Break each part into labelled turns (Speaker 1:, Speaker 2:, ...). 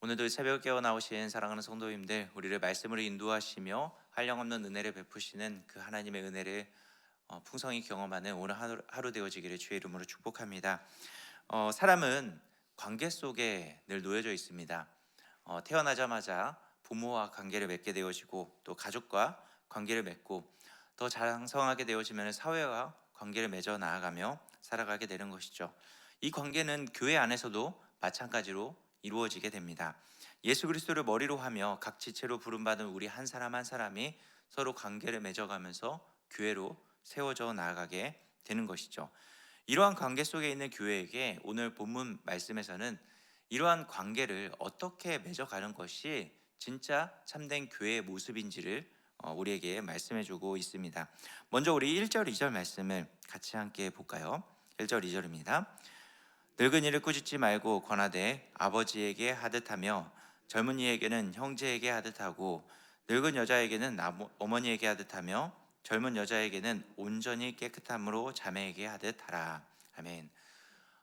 Speaker 1: 오늘도 새벽 깨어 나오신 사랑하는 성도님들, 우리를 말씀으로 인도하시며 한량없는 은혜를 베푸시는 그 하나님의 은혜를 풍성히 경험하는 오늘 하루 되어지기를 주의 이름으로 축복합니다. 사람은 관계 속에 늘 놓여져 있습니다. 태어나자마자 부모와 관계를 맺게 되어지고, 또 가족과 관계를 맺고, 더 장성하게 되어지면 사회와 관계를 맺어 나아가며 살아가게 되는 것이죠. 이 관계는 교회 안에서도 마찬가지로 이루어지게 됩니다. 예수 그리스도를 머리로 하며 각 지체로 부름받은 우리 한 사람 한 사람이 서로 관계를 맺어가면서 교회로 세워져 나아가게 되는 것이죠. 이러한 관계 속에 있는 교회에게 오늘 본문 말씀에서는 이러한 관계를 어떻게 맺어가는 것이 진짜 참된 교회의 모습인지를 우리에게 말씀해 주고 있습니다. 먼저 우리 1절 2절 말씀을 같이 함께 볼까요? 1절 2절입니다. 늙은이를 꾸짖지 말고 권하되 아버지에게 하듯하며 젊은이에게는 형제에게 하듯하고 늙은 여자에게는 어머니에게 하듯하며 젊은 여자에게는 온전히 깨끗함으로 자매에게 하듯하라. 아멘.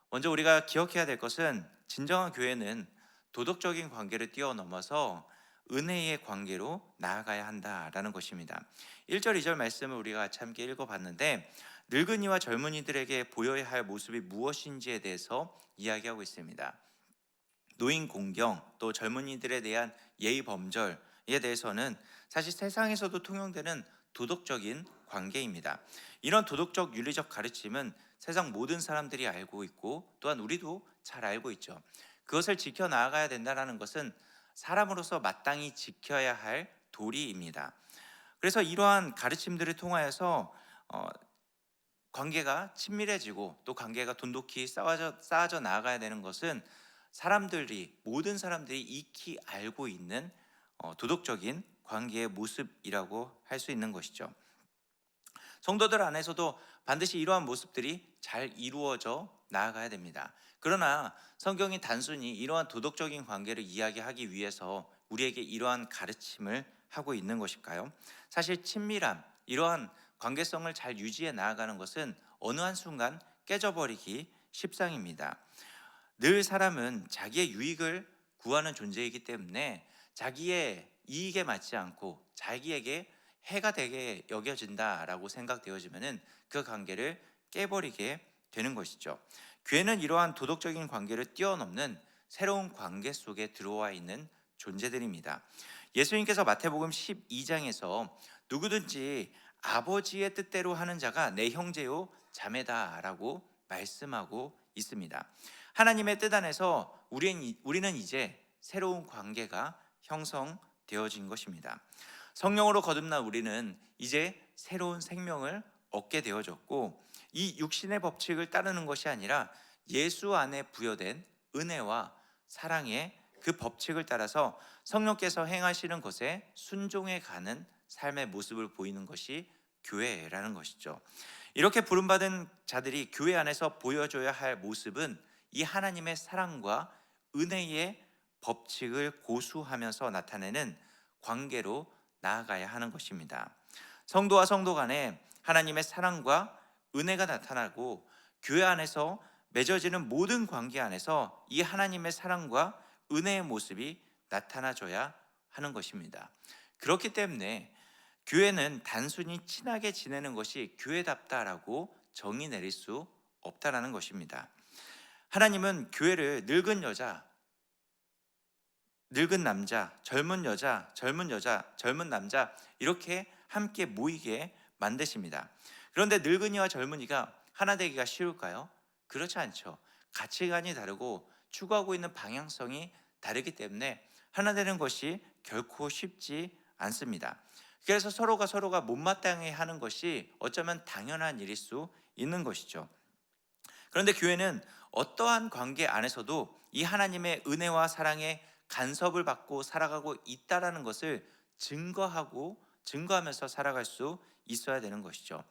Speaker 1: 먼저 우리가 기억해야 될 것은 진정한 교회는 도덕적인 관계를 뛰어넘어서 은혜의 관계로 나아가야 한다라는 것입니다. 1절 2절 말씀을 우리가 같이 함께 읽어봤는데 늙은이와 젊은이들에게 보여야 할 모습이 무엇인지에 대해서 이야기하고 있습니다. 노인 공경, 또 젊은이들에 대한 예의 범절에 대해서는 사실 세상에서도 통용되는 도덕적인 관계입니다. 이런 도덕적 윤리적 가르침은 세상 모든 사람들이 알고 있고 또한 우리도 잘 알고 있죠. 그것을 지켜나가야 된다는 것은 사람으로서 마땅히 지켜야 할 도리입니다. 그래서 이러한 가르침들을 통하여서 관계가 친밀해지고 또 관계가 돈독히 쌓아져 나아가야 되는 것은 모든 사람들이 익히 알고 있는 도덕적인 관계의 모습이라고 할 수 있는 것이죠. 성도들 안에서도 반드시 이러한 모습들이 잘 이루어져 나아가야 됩니다. 그러나 성경이 단순히 이러한 도덕적인 관계를 이야기하기 위해서 우리에게 이러한 가르침을 하고 있는 것일까요? 사실 친밀함, 이러한 관계성을 잘 유지해 나아가는 것은 어느 한순간 깨져버리기 십상입니다. 늘 사람은 자기의 유익을 구하는 존재이기 때문에 자기의 이익에 맞지 않고 자기에게 해가 되게 여겨진다라고 생각되어지면 그 관계를 깨버리게 되는 것이죠. 교회는 이러한 도덕적인 관계를 뛰어넘는 새로운 관계 속에 들어와 있는 존재들입니다. 예수님께서 마태복음 12장에서 누구든지 아버지의 뜻대로 하는 자가 내 형제요 자매다라고 말씀하고 있습니다. 하나님의 뜻 안에서 우리는 이제 새로운 관계가 형성되어진 것입니다. 성령으로 거듭난 우리는 이제 새로운 생명을 얻게 되어졌고, 이 육신의 법칙을 따르는 것이 아니라 예수 안에 부여된 은혜와 사랑의 그 법칙을 따라서 성령께서 행하시는 것에 순종해 가는 삶의 모습을 보이는 것이 교회라는 것이죠. 이렇게 부름받은 자들이 교회 안에서 보여줘야 할 모습은 이 하나님의 사랑과 은혜의 법칙을 고수하면서 나타내는 관계로 나아가야 하는 것입니다. 성도와 성도 간에 하나님의 사랑과 은혜가 나타나고 교회 안에서 맺어지는 모든 관계 안에서 이 하나님의 사랑과 은혜의 모습이 나타나줘야 하는 것입니다. 그렇기 때문에 교회는 단순히 친하게 지내는 것이 교회답다라고 정의 내릴 수 없다라는 것입니다. 하나님은 교회를 늙은 여자, 늙은 남자, 젊은 여자, 젊은 여자, 젊은 남자 이렇게 함께 모이게 만드십니다. 그런데 늙은이와 젊은이가 하나 되기가 쉬울까요? 그렇지 않죠. 가치관이 다르고 추구하고 있는 방향성이 다르기 때문에 하나 되는 것이 결코 쉽지 않습니다. 그래서 서로가 못마땅해 하는 것이 어쩌면 당연한 일일 수 있는 것이죠. 그런데 교회는 어떠한 관계 안에서도 이 하나님의 은혜와 사랑에 간섭을 받고 살아가고 있다라는 것을 증거하면서 살아갈 수 있어야 되는 것이죠.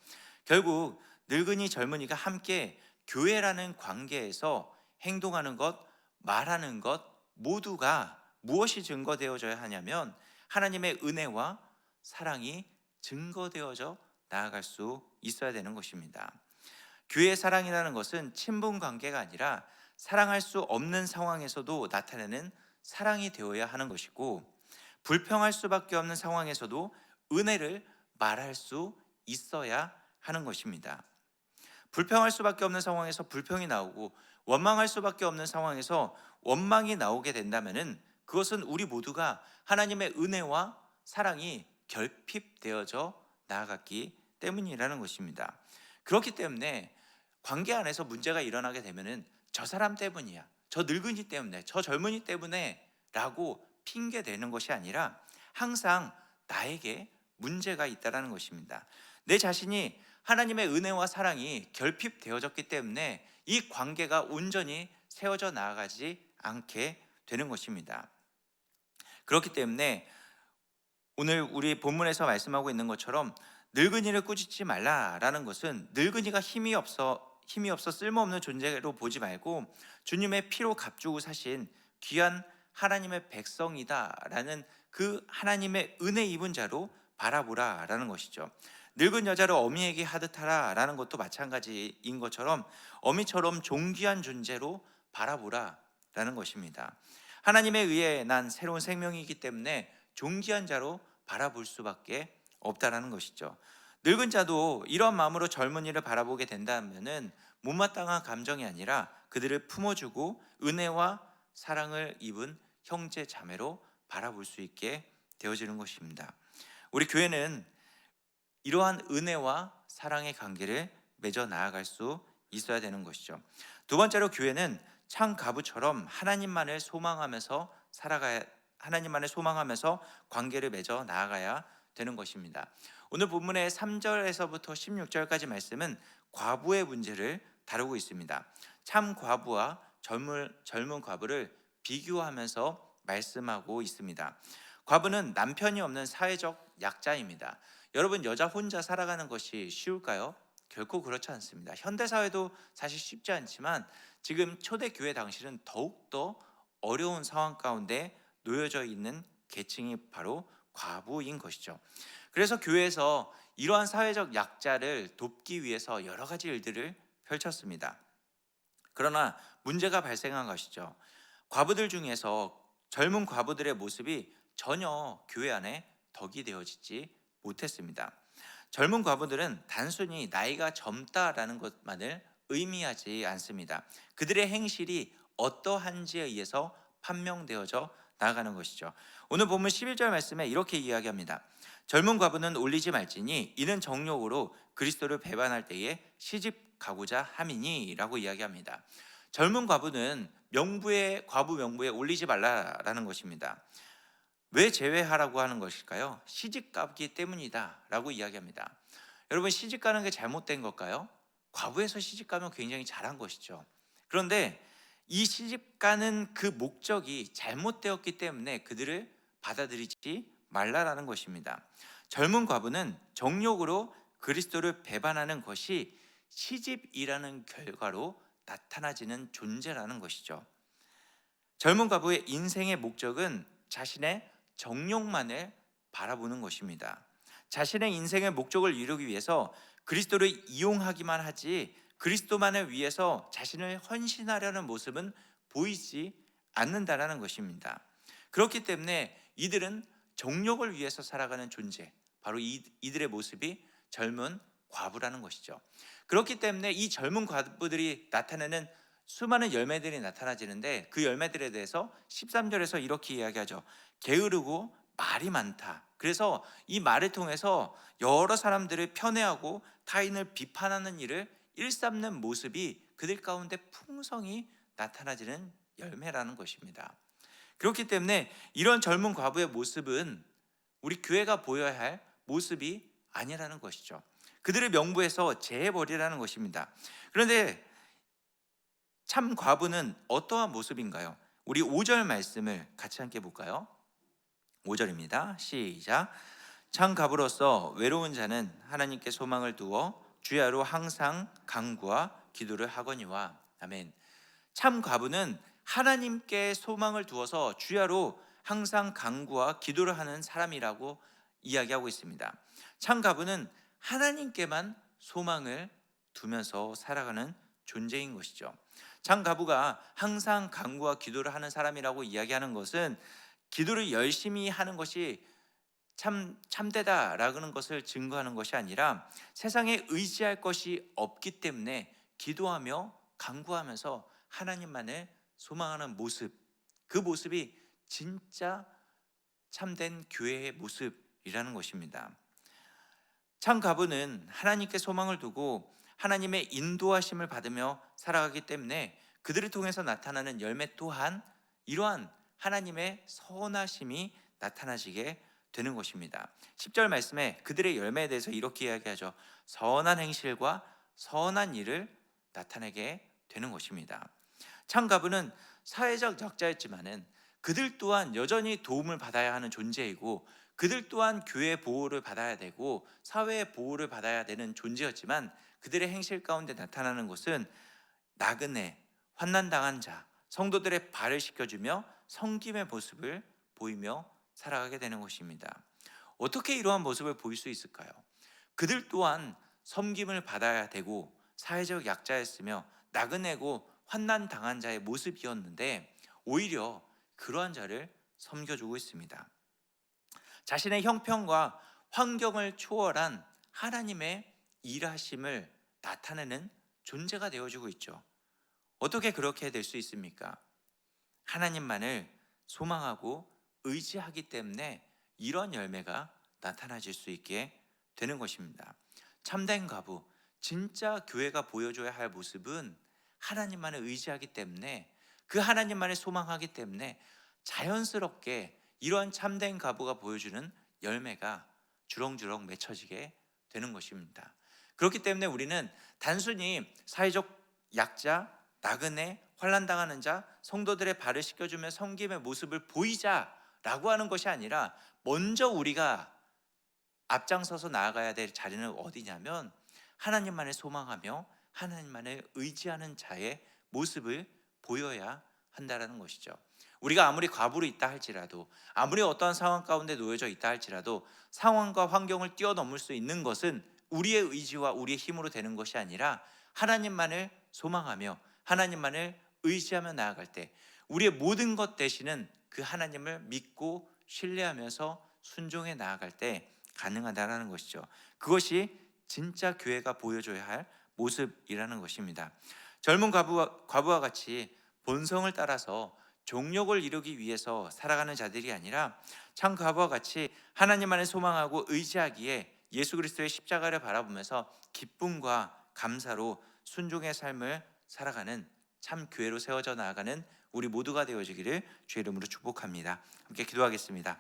Speaker 1: 결국 늙은이 젊은이가 함께 교회라는 관계에서 행동하는 것, 말하는 것 모두가 무엇이 증거되어져야 하냐면 하나님의 은혜와 사랑이 증거되어져 나아갈 수 있어야 되는 것입니다. 교회의 사랑이라는 것은 친분 관계가 아니라 사랑할 수 없는 상황에서도 나타내는 사랑이 되어야 하는 것이고, 불평할 수밖에 없는 상황에서도 은혜를 말할 수 있어야 하는 것입니다. 불평할 수밖에 없는 상황에서 불평이 나오고, 원망할 수밖에 없는 상황에서 원망이 나오게 된다면은 그것은 우리 모두가 하나님의 은혜와 사랑이 결핍되어져 나아갔기 때문이라는 것입니다. 그렇기 때문에 관계 안에서 문제가 일어나게 되면은 저 사람 때문이야, 저 늙은이 때문에, 저 젊은이 때문에 라고 핑계 대는 것이 아니라 항상 나에게 문제가 있다라는 것입니다. 내 자신이 하나님의 은혜와 사랑이 결핍되어졌기 때문에 이 관계가 온전히 세워져 나아가지 않게 되는 것입니다. 그렇기 때문에 오늘 우리 본문에서 말씀하고 있는 것처럼 늙은이를 꾸짖지 말라라는 것은 늙은이가 힘이 없어 쓸모없는 존재로 보지 말고 주님의 피로 값주고 사신 귀한 하나님의 백성이다라는 그 하나님의 은혜 입은 자로 바라보라라는 것이죠. 늙은 여자를 어미에게 하듯 하라라는 것도 마찬가지인 것처럼 어미처럼 존귀한 존재로 바라보라라는 것입니다. 하나님에 의해 난 새로운 생명이기 때문에 존귀한 자로 바라볼 수밖에 없다라는 것이죠. 늙은 자도 이런 마음으로 젊은이를 바라보게 된다면은 못마땅한 감정이 아니라 그들을 품어주고 은혜와 사랑을 입은 형제 자매로 바라볼 수 있게 되어지는 것입니다. 우리 교회는 이러한 은혜와 사랑의 관계를 맺어 나아갈 수 있어야 되는 것이죠. 두 번째로 교회는 창 가부처럼 하나님만을 소망하면서 관계를 맺어 나아가야 되는 것입니다. 오늘 본문의 3절에서부터 16절까지 말씀은 과부의 문제를 다루고 있습니다. 참 과부와 젊은 과부를 비교하면서 말씀하고 있습니다. 과부는 남편이 없는 사회적 약자입니다. 여러분, 여자 혼자 살아가는 것이 쉬울까요? 결코 그렇지 않습니다. 현대사회도 사실 쉽지 않지만 지금 초대교회 당시는 더욱더 어려운 상황 가운데 놓여져 있는 계층이 바로 과부인 것이죠. 그래서 교회에서 이러한 사회적 약자를 돕기 위해서 여러 가지 일들을 펼쳤습니다. 그러나 문제가 발생한 것이죠. 과부들 중에서 젊은 과부들의 모습이 전혀 교회 안에 덕이 되어지지 못했습니다. 젊은 과부들은 단순히 나이가 젊다라는 것만을 의미하지 않습니다. 그들의 행실이 어떠한지에 의해서 판명되어져 나아가는 것이죠. 오늘 본문 11절 말씀에 이렇게 이야기합니다. 젊은 과부는 올리지 말지니 이는 정욕으로 그리스도를 배반할 때에 시집 가고자 함이니 라고 이야기합니다. 젊은 과부는 과부 명부에 올리지 말라라는 것입니다. 왜 제외하라고 하는 것일까요? 시집 가기 때문이다 라고 이야기합니다. 여러분, 시집 가는 게 잘못된 걸까요? 과부에서 시집 가면 굉장히 잘한 것이죠. 그런데 이 시집 가는 그 목적이 잘못되었기 때문에 그들을 받아들이지 말라라는 것입니다. 젊은 과부는 정욕으로 그리스도를 배반하는 것이 시집이라는 결과로 나타나지는 존재라는 것이죠. 젊은 과부의 인생의 목적은 자신의 정욕만을 바라보는 것입니다. 자신의 인생의 목적을 이루기 위해서 그리스도를 이용하기만 하지 그리스도만을 위해서 자신을 헌신하려는 모습은 보이지 않는다라는 것입니다. 그렇기 때문에 이들은 정욕을 위해서 살아가는 존재, 바로 이들의 모습이 젊은 과부라는 것이죠. 그렇기 때문에 이 젊은 과부들이 나타내는 수많은 열매들이 나타나지는데 그 열매들에 대해서 13절에서 이렇게 이야기하죠. 게으르고 말이 많다. 그래서 이 말을 통해서 여러 사람들을 편애하고 타인을 비판하는 일을 일삼는 모습이 그들 가운데 풍성히 나타나지는 열매라는 것입니다. 그렇기 때문에 이런 젊은 과부의 모습은 우리 교회가 보여야 할 모습이 아니라는 것이죠. 그들을 명부에서 제해버리라는 것입니다. 그런데 참 과부는 어떠한 모습인가요? 우리 5절 말씀을 같이 함께 볼까요? 5절입니다. 시작. 참 과부로서 외로운 자는 하나님께 소망을 두어 주야로 항상 간구와 기도를 하거니와. 아멘. 참 과부는 하나님께 소망을 두어서 주야로 항상 간구와 기도를 하는 사람이라고 이야기하고 있습니다. 참 과부는 하나님께만 소망을 두면서 살아가는 존재인 것이죠. 장가부가 항상 간구와 기도를 하는 사람이라고 이야기하는 것은 기도를 열심히 하는 것이 참되다라는 것을 증거하는 것이 아니라 세상에 의지할 것이 없기 때문에 기도하며 간구하면서 하나님만을 소망하는 모습, 그 모습이 진짜 참된 교회의 모습이라는 것입니다. 참 가부는 하나님께 소망을 두고 하나님의 인도하심을 받으며 살아가기 때문에 그들을 통해서 나타나는 열매 또한 이러한 하나님의 선하심이 나타나시게 되는 것입니다. 10절 말씀에 그들의 열매에 대해서 이렇게 이야기하죠. 선한 행실과 선한 일을 나타내게 되는 것입니다. 참 가부는 사회적 약자였지만은 그들 또한 여전히 도움을 받아야 하는 존재이고 그들 또한 교회의 보호를 받아야 되고 사회의 보호를 받아야 되는 존재였지만 그들의 행실 가운데 나타나는 것은 나그네, 환난당한 자, 성도들의 발을 씻겨주며 섬김의 모습을 보이며 살아가게 되는 것입니다. 어떻게 이러한 모습을 보일 수 있을까요? 그들 또한 섬김을 받아야 되고 사회적 약자였으며 나그네고 환난당한 자의 모습이었는데 오히려 그러한 자를 섬겨주고 있습니다. 자신의 형편과 환경을 초월한 하나님의 일하심을 나타내는 존재가 되어주고 있죠. 어떻게 그렇게 될 수 있습니까? 하나님만을 소망하고 의지하기 때문에 이런 열매가 나타나질 수 있게 되는 것입니다. 참된 과부, 진짜 교회가 보여줘야 할 모습은 하나님만을 의지하기 때문에 그 하나님만을 소망하기 때문에 자연스럽게 이러한 참된 과부가 보여주는 열매가 주렁주렁 맺혀지게 되는 것입니다. 그렇기 때문에 우리는 단순히 사회적 약자, 나그네, 환난당하는 자, 성도들의 발을 씻겨주며 섬김의 모습을 보이자라고 하는 것이 아니라 먼저 우리가 앞장서서 나아가야 될 자리는 어디냐면 하나님만을 소망하며 하나님만을 의지하는 자의 모습을 보여야 한다는 것이죠. 우리가 아무리 과부로 있다 할지라도 아무리 어떠한 상황 가운데 놓여져 있다 할지라도 상황과 환경을 뛰어넘을 수 있는 것은 우리의 의지와 우리의 힘으로 되는 것이 아니라 하나님만을 소망하며 하나님만을 의지하며 나아갈 때 우리의 모든 것 대신은 그 하나님을 믿고 신뢰하면서 순종해 나아갈 때 가능하다는 것이죠. 그것이 진짜 교회가 보여줘야 할 모습이라는 것입니다. 젊은 과부와 같이 본성을 따라서 종욕을 이루기 위해서 살아가는 자들이 아니라 참 과부와 같이 하나님만을 소망하고 의지하기에 예수 그리스도의 십자가를 바라보면서 기쁨과 감사로 순종의 삶을 살아가는 참 교회로 세워져 나아가는 우리 모두가 되어지기를 주의 이름으로 축복합니다. 함께 기도하겠습니다.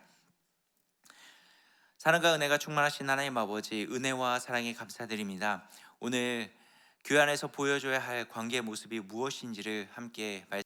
Speaker 1: 사랑과 은혜가 충만하신 하나님 아버지, 은혜와 사랑에 감사드립니다. 오늘 교회 안에서 보여줘야 할 관계의 모습이 무엇인지를 함께